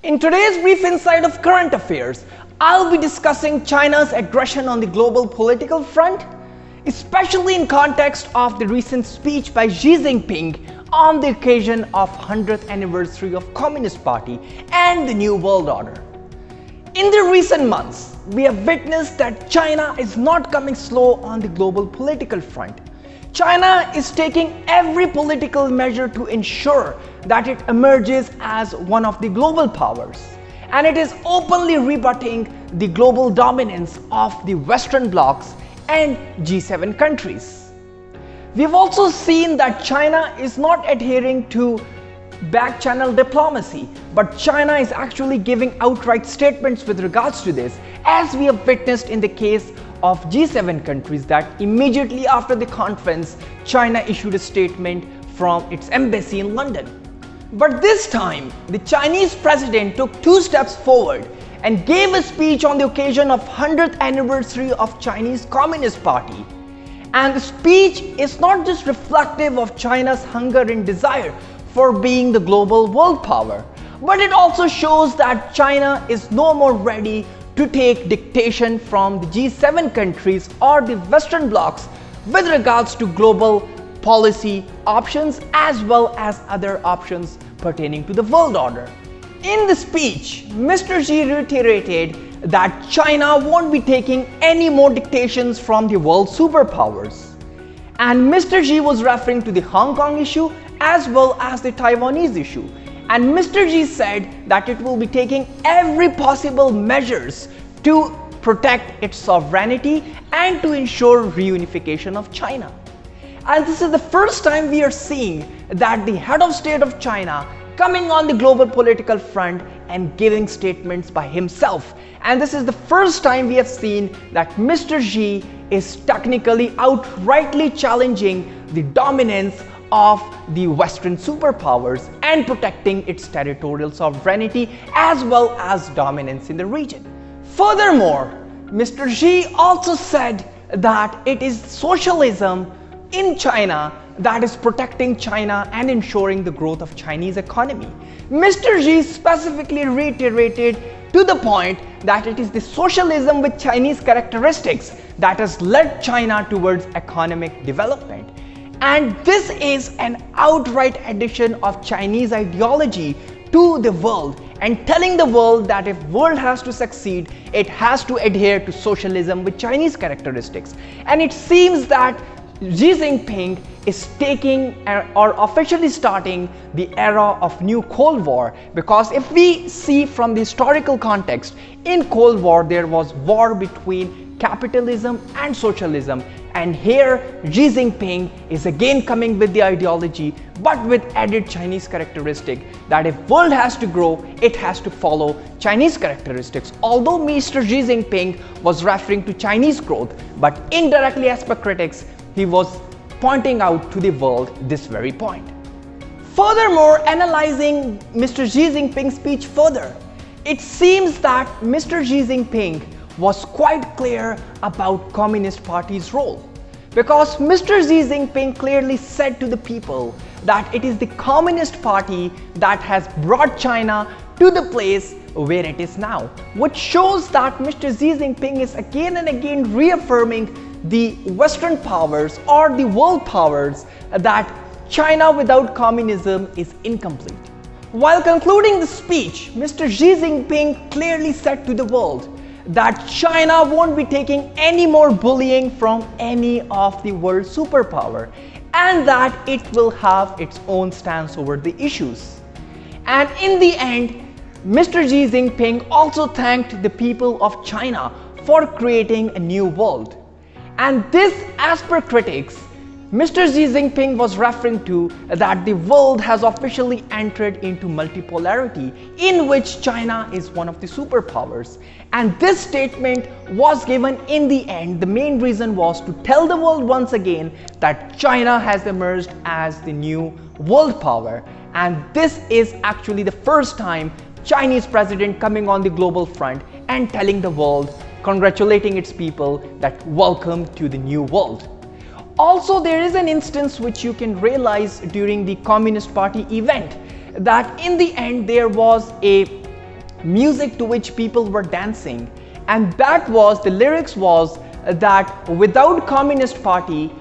In today's brief insight of current affairs, I'll be discussing China's aggression on the global political front, especially in context of the recent speech by Xi Jinping on the occasion of 100th anniversary of Communist Party and the New World Order. In the recent months, we have witnessed that China is not coming slow on the global political front. China is taking every political measure to ensure that it emerges as one of the global powers, and it is openly rebutting the global dominance of the Western blocs and G7 countries. We've also seen that China is not adhering to back-channel diplomacy, but China is actually giving outright statements with regards to this, as we have witnessed in the case of G7 countries that immediately after the conference, China issued a statement from its embassy in London. But this time, the Chinese president took two steps forward and gave a speech on the occasion of 100th anniversary of Chinese Communist Party. And the speech is not just reflective of China's hunger and desire for being the global world power, but it also shows that China is no more ready to take dictation from the G7 countries or the Western blocs with regards to global policy options as well as other options pertaining to the world order. In the speech, Mr. Xi reiterated that China won't be taking any more dictations from the world superpowers. And Mr. Xi was referring to the Hong Kong issue as well as the Taiwanese issue. And Mr. Xi said that it will be taking every possible measures to protect its sovereignty and to ensure reunification of China. And this is the first time we are seeing that the head of state of China coming on the global political front and giving statements by himself. And this is the first time we have seen that Mr. Xi is technically outrightly challenging the dominance of the Western superpowers and protecting its territorial sovereignty as well as dominance in the region. Furthermore, Mr. Xi also said that it is socialism in China that is protecting China and ensuring the growth of Chinese economy. Mr. Xi specifically reiterated to the point that it is the socialism with Chinese characteristics that has led China towards economic development. And this is an outright addition of Chinese ideology to the world and telling the world that if world has to succeed, it has to adhere to socialism with Chinese characteristics. And it seems that Xi Jinping is taking or officially starting the era of new Cold War, because if we see from the historical context, in Cold War there was war between capitalism and socialism, and here Xi Jinping is again coming with the ideology but with added Chinese characteristic that if world has to grow, it has to follow Chinese characteristics. Although Mr. Xi Jinping was referring to Chinese growth, but indirectly as per critics, he was pointing out to the world this very point. Furthermore, analyzing Mr. Xi Jinping's speech further, it seems that Mr. Xi Jinping was quite clear about Communist Party's role, because Mr. Xi Jinping clearly said to the people that it is the Communist Party that has brought China to the place where it is now, which shows that Mr. Xi Jinping is again and again reaffirming the Western powers or the world powers that China without communism is incomplete. While concluding the speech, Mr. Xi Jinping clearly said to the world that China won't be taking any more bullying from any of the world superpower and that it will have its own stance over the issues. And in the end, Mr. Xi Jinping also thanked the people of China for creating a new world. And this, as per critics, Mr. Xi Jinping was referring to that the world has officially entered into multipolarity in which China is one of the superpowers. And this statement was given in the end. The main reason was to tell the world once again that China has emerged as the new world power. And this is actually the first time Chinese president coming on the global front and telling the world, congratulating its people that welcome to the new world. Also, there is an instance which you can realize during the Communist Party event, that in the end there was a music to which people were dancing, and the lyrics was that without Communist Party,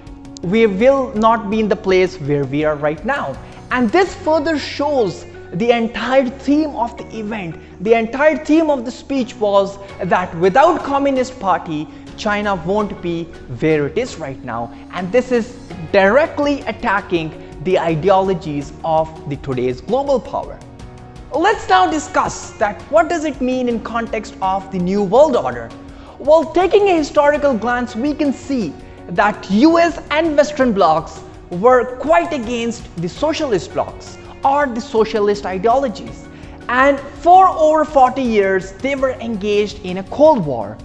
we will not be in the place where we are right now. And this further shows the entire theme of the event. The entire theme of the speech was that without Communist Party, China won't be where it is right now. And this is directly attacking the ideologies of the today's global power. Let's now discuss that what does it mean in context of the New World Order. Well, taking a historical glance, we can see that US and Western blocs were quite against the socialist blocs or the socialist ideologies. And for over 40 years, they were engaged in a Cold War,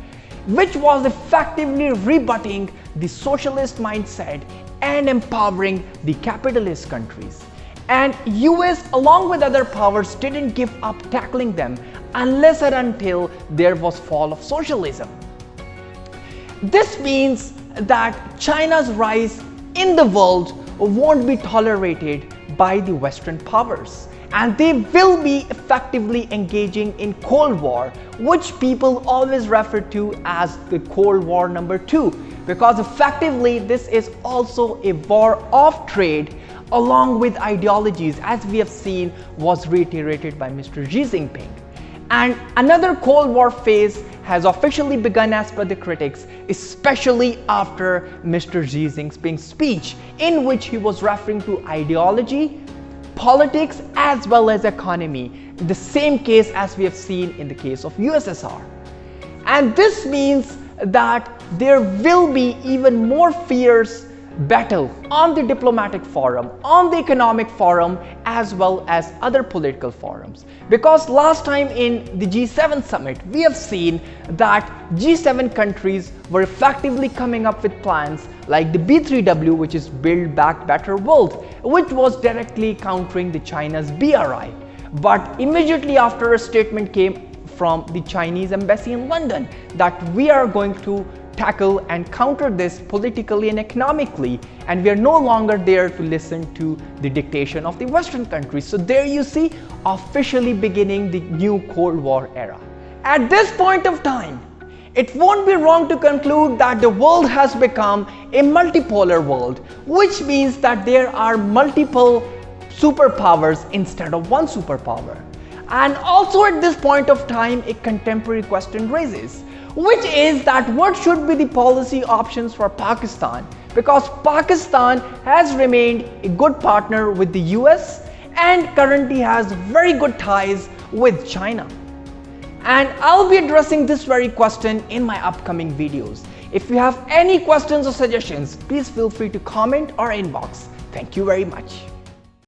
which was effectively rebutting the socialist mindset and empowering the capitalist countries. And US, along with other powers, didn't give up tackling them unless and until there was fall of socialism. This means that China's rise in the world won't be tolerated by the Western powers, and they will be effectively engaging in Cold War, which people always refer to as the Cold War #2, because effectively this is also a war of trade along with ideologies, as we have seen was reiterated by Mr. Xi Jinping. And another Cold War phase has officially begun as per the critics, especially after Mr. Xi Jinping's speech, in which he was referring to ideology, politics, as well as economy, the same case as we have seen in the case of USSR. And this means that there will be even more fierce battle on the diplomatic forum, on the economic forum, as well as other political forums. Because last time in the G7 summit, we have seen that G7 countries were effectively coming up with plans like the B3W, which is Build Back Better World, which was directly countering the China's BRI. But immediately after, a statement came from the Chinese embassy in London that we are going to tackle and counter this politically and economically, and we are no longer there to listen to the dictation of the Western countries. So there you see, officially beginning the new Cold War era. At this point of time, it won't be wrong to conclude that the world has become a multipolar world, which means that there are multiple superpowers instead of one superpower. And also at this point of time, a contemporary question raises, which is that what should be the policy options for Pakistan, because Pakistan has remained a good partner with the US and currently has very good ties with China. And I'll be addressing this very question in my upcoming videos. If you have any questions or suggestions, please feel free to comment or inbox. Thank you very much.